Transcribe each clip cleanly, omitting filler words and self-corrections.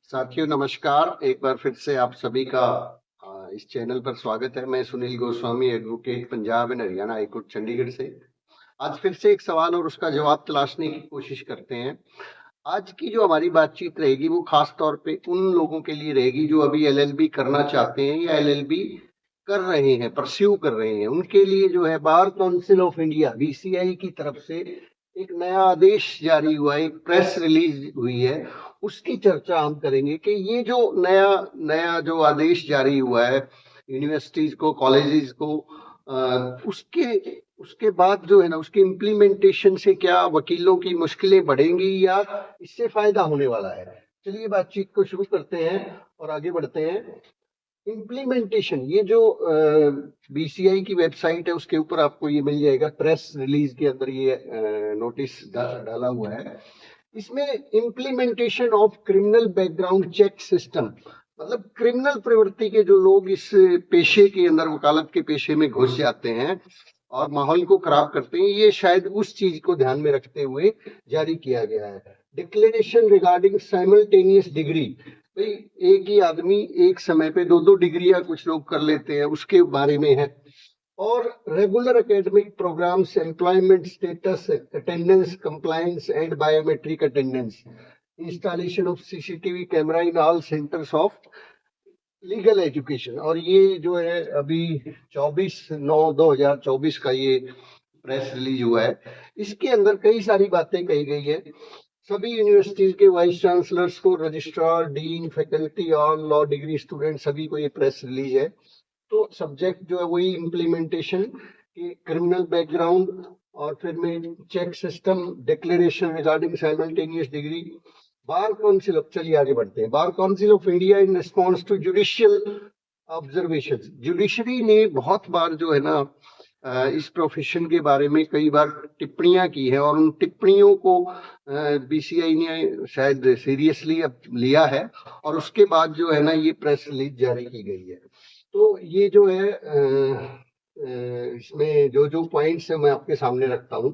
साथियों नमस्कार। एक बार फिर से आप सभी का इस चैनल पर स्वागत है। मैं Sunil Goswami, advocate, Punjab and Haryana high court Chandigarh से। आज फिर से एक सवाल और उसका जवाब तलाशने की कोशिश करते हैं। आज की जो हमारी बातचीत रहेगी वो खास तौर पे उन लोगों के लिए रहेगी जो अभी एलएलबी करना चाहते हैं या एलएलबी कर रहे हैं, परस्यू कर रहे हैं। उनके लिए जो है बार काउंसिल ऑफ इंडिया बीसीआई की तरफ से एक नया आदेश जारी हुआ है, एक प्रेस रिलीज हुई है। उसकी चर्चा हम करेंगे कि ये जो नया नया जो आदेश जारी हुआ है यूनिवर्सिटीज को, कॉलेजेस को, उसके उसके बाद जो है ना उसके इम्प्लीमेंटेशन से क्या वकीलों की मुश्किलें बढ़ेंगी या इससे फायदा होने वाला है। चलिए बातचीत को शुरू करते हैं और आगे बढ़ते हैं। इम्प्लीमेंटेशन, ये जो बीसीआई की वेबसाइट है उसके ऊपर आपको ये मिल जाएगा, प्रेस रिलीज के अंदर ये नोटिस डाला हुआ है। इसमें implementation of criminal background check system, मतलब क्रिमिनल प्रवृत्ति के जो लोग इस पेशे के अंदर, वकालत के पेशे में घुस जाते हैं और माहौल को खराब करते हैं, ये शायद उस चीज को ध्यान में रखते हुए जारी किया गया है। डिक्लेरेशन रिगार्डिंग साइमल्टेनियस डिग्री, भाई एक ही आदमी एक समय पे दो दो डिग्रियां कुछ लोग कर लेते हैं, उसके बारे में है। और regular academic programmes, employment status, attendance, compliance and biometric attendance, installation of CCTV camera in all centres of legal education. और ये जो है अभी 24/9/2024 का ये प्रेस रिलीज हुआ है। इसके अंदर कई सारी बातें कही गई है। सभी यूनिवर्सिटीज के वाइस चांसलर्स को, registrar, dean, faculty, all law degree student, सभी को ये प्रेस रिलीज है। तो सब्जेक्ट जो है वही इम्प्लीमेंटेशन की क्रिमिनल बैकग्राउंड, और फिर में check system, declaration regarding simultaneous degree, bar council. अब चलिए आगे बढ़ते हैं। Bar council of India in response to judicial observation, judiciary ने बहुत बार जो है ना इस प्रोफेशन के बारे में कई बार टिप्पणियां की है, और उन टिप्पणियों को बीसीआई ने शायद सीरियसली अब लिया है, और उसके बाद जो है ना ये प्रेस रिलीज जारी की गई है। तो ये जो है इसमें जो जो पॉइंट्स है मैं आपके सामने रखता हूँ।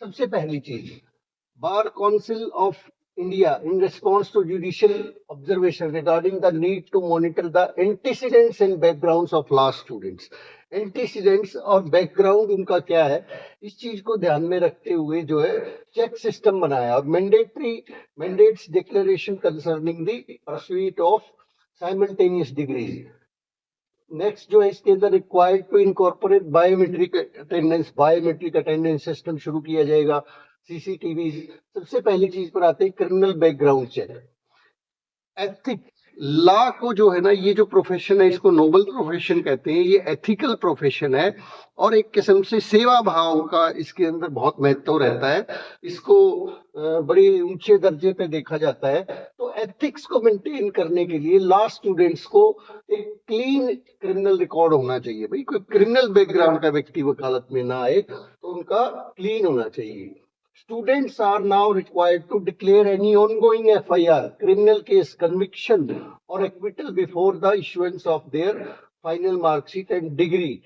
सबसे पहली चीज, बार council of India in response to judicial observation regarding the need to monitor the antecedents and backgrounds of law students। Antecedents और बैकग्राउंड उनका क्या है, इस चीज को ध्यान में रखते हुए जो है चेक सिस्टम बनाया, और mandates declaration concerning the pursuit of simultaneous degrees. Next जो है इसके अंदर required to incorporate biometric attendance system शुरू किया जाएगा, सीसीटीवी। सबसे पहली चीज पर आते हैं criminal background check. Ethic law को जो है ना, ये जो प्रोफेशन है इसको नोबल प्रोफेशन कहते हैं, ये एथिकल प्रोफेशन है, और एक किस्म से सेवा भाव का इसके अंदर बहुत महत्व रहता है। इसको बड़ी ऊंचे दर्जे पे देखा जाता है। तो एथिक्स को मेंटेन करने के लिए लॉ स्टूडेंट्स को एक क्लीन क्रिमिनल रिकॉर्ड होना चाहिए। भाई कोई क्रिमिनल बैकग्राउंड का व्यक्ति वकालत में ना आए, तो उनका क्लीन होना चाहिए। Students are now required to declare any ongoing FIR, criminal case, conviction or acquittal before the issuance of their final mark sheet and degree.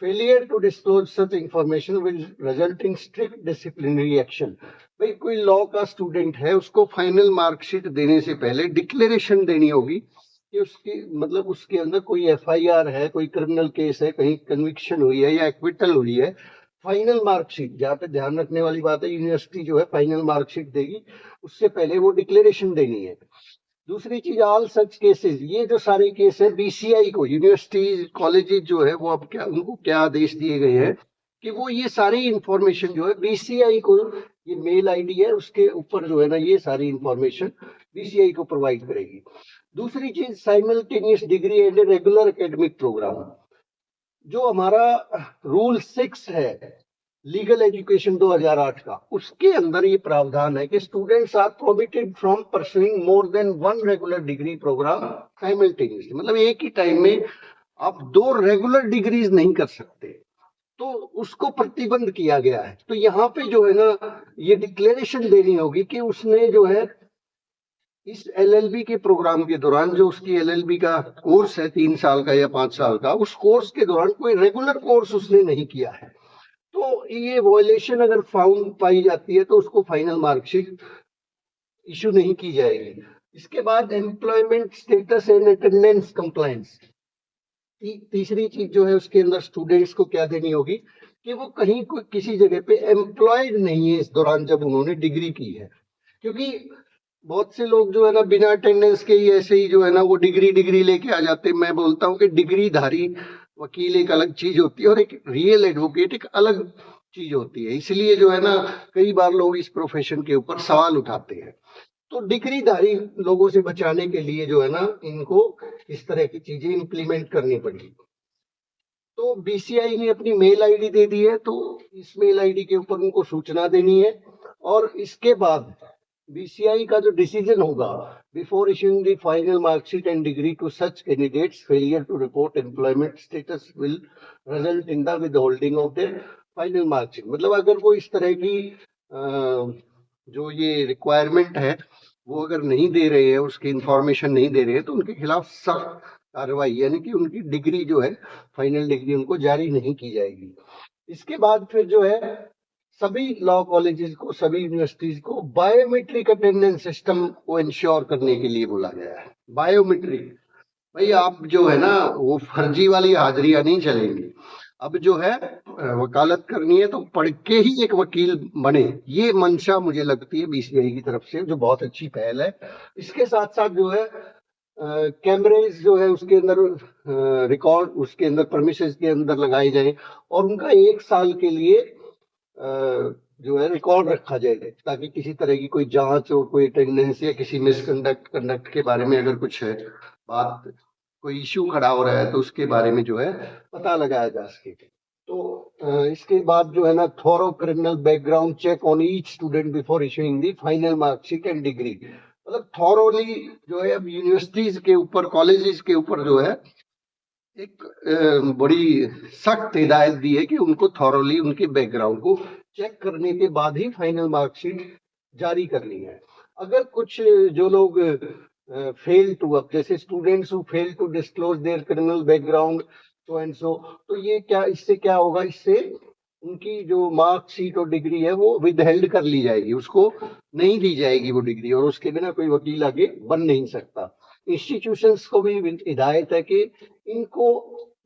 Failure to disclose such information will result in strict disciplinary action। भाई कोई law का student है, उसको final marksheet देने से पहले declaration देनी होगी कि उसकी मतलब उसके अंदर कोई एफआईआर है, कोई क्रिमिनल केस है, कहीं कन्विक्शन हुई है या एक्विटल हुई है। फाइनल मार्कशीट, जहाँ पे ध्यान रखने वाली बात है, यूनिवर्सिटी जो है फाइनल मार्कशीट देगी, उससे पहले वो डिक्लेरेशन देनी है। दूसरी चीज, ऑल सच केसेस, ये जो सारे केस है बीसीआई को, यूनिवर्सिटीज, कॉलेजेस जो है वो अब क्या, उनको क्या आदेश दिए गए हैं कि वो ये सारी इंफॉर्मेशन जो है बीसीआई को, ये मेल आईडी है उसके ऊपर जो है ना ये सारी इंफॉर्मेशन बीसीआई को प्रोवाइड करेगी। दूसरी चीज, simultaneous degree and regular academic programme, जो हमारा रूल 6 है लीगल एजुकेशन 2008 का, उसके अंदर ये प्रावधान है कि students are prohibited from pursuing more than one regular degree programme simultaneously. मतलब एक ही टाइम में आप 2 रेगुलर डिग्रीज नहीं कर सकते, तो उसको प्रतिबंध किया गया है। तो यहाँ पे जो है ना ये डिक्लेरेशन देनी होगी कि उसने जो है इस एलएलबी के प्रोग्राम के दौरान, जो उसकी एलएलबी का कोर्स है 3 साल का या 5 साल का, उस कोर्स के दौरान कोई रेगुलर कोर्स उसने नहीं किया है। तो ये वॉयलेशन अगर फाउंड पाई जाती है तो उसको फाइनल मार्कशीट इशू नहीं की जाएगी। इसके बाद employment status and attendance compliance, तीसरी चीज जो है उसके अंदर स्टूडेंट्स को क्या देनी होगी कि वो कहीं कोई किसी जगह पे एम्प्लॉयड नहीं है इस दौरान जब उन्होंने डिग्री की है। क्योंकि बहुत से लोग जो है ना बिना अटेंडेंस के ही ऐसे ही जो है ना वो डिग्री डिग्री लेके आ जाते हैं। मैं बोलता हूँ कि डिग्री धारी वकील एक अलग चीज होती है और एक रियल एडवोकेट एक अलग चीज होती है। इसलिए जो है ना कई बार लोग इस प्रोफेशन के ऊपर सवाल उठाते हैं। तो डिग्रीधारी लोगों से बचाने के लिए जो है ना इनको इस तरह की चीजें इंप्लीमेंट करनी पड़ी। तो बीसीआई ने अपनी मेल आईडी दे दी है, तो इस मेल आईडी के ऊपर उनको सूचना देनी है। और इसके बाद बीसीआई का जो डिसीजन होगा, before issuing the final marksheet and degree to such candidates, failure to report employment status will result in the withholding of the final marksheet. मतलब अगर वो इस तरह की जो ये रिक्वायरमेंट है वो अगर नहीं दे रहे हैं, उसकी इंफॉर्मेशन नहीं दे रहे हैं, तो उनके खिलाफ सख्त कार्रवाई यानी कि उनकी डिग्री जो है फाइनल डिग्री उनको जारी नहीं की जाएगी। इसके बाद फिर जो है सभी लॉ कॉलेजेस को, सभी यूनिवर्सिटीज को बायोमेट्रिक अटेंडेंस सिस्टम को इंश्योर करने के लिए बोला गया है। बायोमेट्रिक, भाई आप जो है ना वो फर्जी वाली हाजिरियां नहीं चलेंगी। अब जो है वकालत करनी है तो पढ़ के ही एक वकील बने, ये मंशा मुझे लगती है बीसीआई की तरफ से, जो बहुत अच्छी पहल है। इसके साथ साथ जो है कैमरेज जो है उसके अंदर रिकॉर्ड, उसके अंदर परमिशंस के अंदर लगाए जाए और उनका 1 साल के लिए जो है रिकॉर्ड रखा जाए, ताकि किसी तरह की कोई जांच और कोई अटेंडेंस या किसी कंडक्ट के बारे में अगर कुछ है बात, कोई इश्यू खड़ा हो रहा है तो उसके बारे में जो है पता लगाया जा सके। तो इसके बाद जो है ना thorough criminal background check on each student before issuing the final marksheet and degree. मतलब थॉरोली जो है अब यूनिवर्सिटीज के ऊपर, कॉलेजेस के ऊपर जो है एक बड़ी सख्त हिदायत दी है कि उनको थॉरोली उनके बैकग्राउंड को चेक करने के बाद ही फाइनल मार्कशीट जारी करनी है। अगर कुछ जो लोग फेल टू, अब जैसे students who fail to disclose their criminal background so and so, तो ये क्या, इससे क्या होगा, इससे उनकी जो मार्कशीट और डिग्री है वो विदहेल्ड कर ली जाएगी, उसको नहीं दी जाएगी वो डिग्री, और उसके बिना कोई वकील आगे बन नहीं सकता। इंस्टीट्यूशंस को भी हिदायत है कि इनको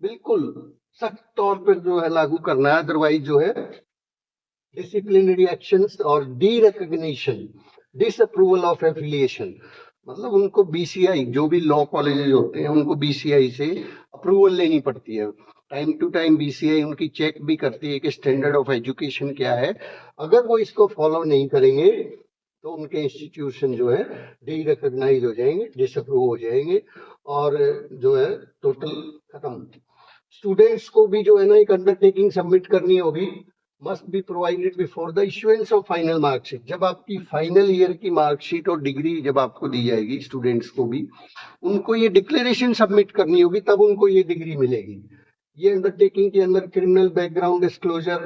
बिल्कुल सख्त तौर पर जो है लागू करना है, अदरवाइज जो है डिसिप्लिनरी एक्शंस और D recognition, disapproval of affiliation, मतलब उनको बीसीआई, जो भी लॉ कॉलेजेस होते हैं उनको बीसीआई से अप्रूवल लेनी पड़ती है। टाइम टू टाइम बीसीआई उनकी चेक भी करती है कि स्टैंडर्ड ऑफ एजुकेशन क्या है। अगर वो इसको फॉलो नहीं करेंगे तो उनके इंस्टीट्यूशन जो है डी रिकॉग्नाइज हो जाएंगे, डिसअप्रूव हो जाएंगे और जो है टोटल खत्म। स्टूडेंट्स को भी जो है ना एक अंडरटेकिंग सबमिट करनी होगी, must be provided before the issuance of final marksheet. जब आपकी फाइनल ईयर की मार्कशीट और डिग्री जब आपको दी जाएगी, स्टूडेंट्स को भी उनको ये डिक्लेरेशन सबमिट करनी होगी, तब उनको ये डिग्री मिलेगी। ये अंडरटेकिंग के अंदर criminal background disclosure,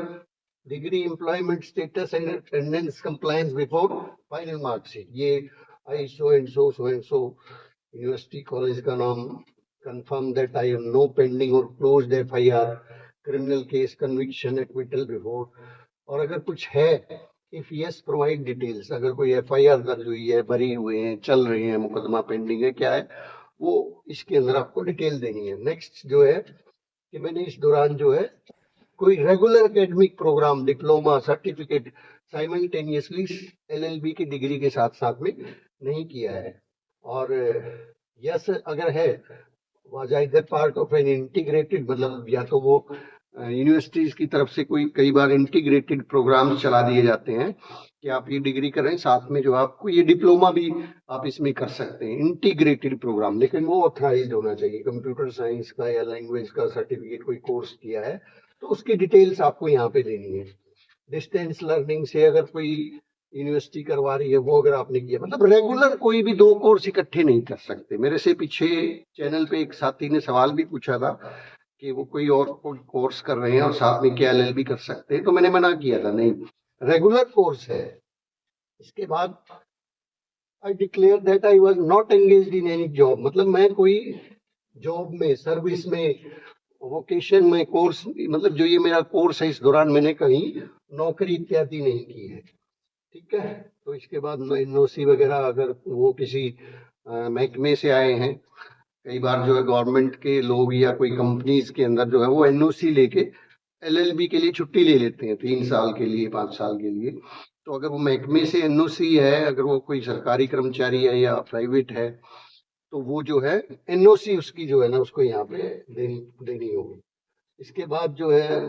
degree, employment status and attendance compliance before final marksheet, ये आई so and so university college का नाम, confirm that I have no pending or closed FIR, criminal case, conviction, acquittal before। और अगर कुछ है, if yes provide details, अगर कोई FIR दर्ज हुई है, भरी हुए हैं, चल रहे हैं, मुकदमा पेंडिंग है, क्या है वो इसके अंदर आपको डिटेल देनी है। नेक्स्ट जो है कि मैंने इस दौरान जो है कोई regular academic programme, diploma, certificate simultaneously LLB की डिग्री के साथ साथ में नहीं किया है। और यस अगर है was either part of an integrated, मतलब या तो वो यूनिवर्सिटीज की तरफ से कोई कई बार इंटीग्रेटेड प्रोग्राम चला दिए जाते हैं कि आप ये डिग्री कर रहे हैं, साथ में जो आपको ये डिप्लोमा भी आप इसमें कर सकते हैं, इंटीग्रेटेड प्रोग्राम, लेकिन वो ऑथराइज्ड होना चाहिए। कंप्यूटर साइंस का या लैंग्वेज का सर्टिफिकेट कोई कोर्स किया है तो उसकी डिटेल्स आपको यहाँ पे देनी है। डिस्टेंस लर्निंग से अगर कोई यूनिवर्सिटी करवा रही है वो अगर आपने किया, मतलब रेगुलर कोई भी 2 कोर्स इकट्ठे नहीं कर सकते। मेरे से पीछे चैनल पे एक साथी ने सवाल भी पूछा था कि वो कोई और कोर्स कर रहे हैं और साथ में क्या LLB कर सकते हैं, तो मैंने मना किया था, नहीं, रेगुलर कोर्स है। इसके बाद I declare that I was not engaged in any job, मतलब मैं कोई जॉब में, सर्विस में, वोकेशन में, कोर्स, मतलब जो ये मेरा कोर्स है इस दौरान मैंने कहीं नौकरी इत्यादि नहीं की है। ठीक है, तो इसके बाद एनओसी वगैरह अगर वो किसी महकमे से आए हैं, कई बार जो है गवर्नमेंट के लोग या कोई कंपनीज के अंदर जो है वो एनओसी लेके एलएलबी के लिए छुट्टी ले लेते हैं 3 साल के लिए, 5 साल के लिए। तो अगर वो महकमे से एनओसी है, अगर वो कोई सरकारी कर्मचारी है या प्राइवेट है, तो वो जो है एनओसी उसकी जो है ना उसको यहाँ पे देनी होगी। इसके बाद जो है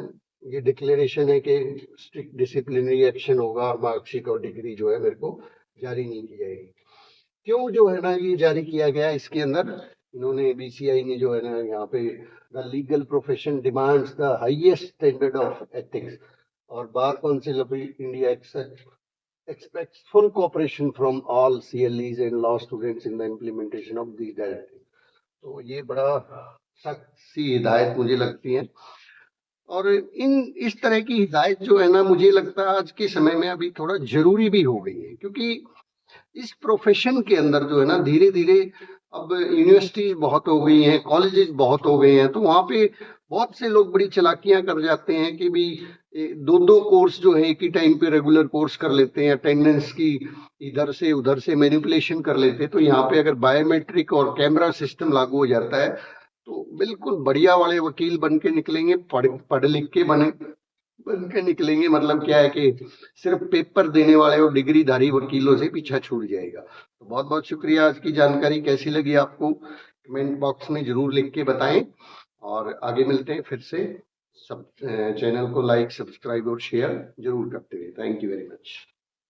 ये डिक्लेरेशन है कि स्ट्रिक्ट डिसिप्लिनरी एक्शन होगा, मार्कशीट और डिग्री जो है मेरे को जारी नहीं की जाएगी। क्यों जो है ना ये जारी किया गया, इसके अंदर इन्होंने बीसीआई ने जो है ना यहाँ पे the legal profession demands the highest standard of ethics और bar council of India expects full cooperation from all CLEs and law students in the implementation of these directives। तो ये बड़ा सख्त सी हिदायत मुझे लगती है, और इस तरह की हिदायत जो है ना मुझे लगता है आज के समय में अभी थोड़ा जरूरी भी हो गई है, क्योंकि इस प्रोफेशन के अंदर जो है ना धीरे धीरे अब यूनिवर्सिटीज बहुत हो गई हैं, कॉलेजेस बहुत हो गए हैं, तो वहाँ पे बहुत से लोग बड़ी चालाकियां कर जाते हैं कि भी दो दो कोर्स जो है एक ही टाइम पे रेगुलर कोर्स कर लेते हैं, अटेंडेंस की इधर से उधर से मैनिपुलेशन कर लेते हैं। तो यहाँ पे अगर बायोमेट्रिक और कैमरा सिस्टम लागू हो जाता है तो बिल्कुल बढ़िया वाले वकील बन के निकलेंगे, पढ़ लिख के बन के निकलेंगे। मतलब क्या है कि सिर्फ पेपर देने वाले और डिग्रीधारी वकीलों से पीछा छूट जाएगा। तो बहुत बहुत शुक्रिया। आज की जानकारी कैसी लगी आपको कमेंट बॉक्स में जरूर लिख के बताएं, और आगे मिलते हैं फिर से। सब चैनल को लाइक, सब्सक्राइब और शेयर जरूर करते हुए। Thank you very much.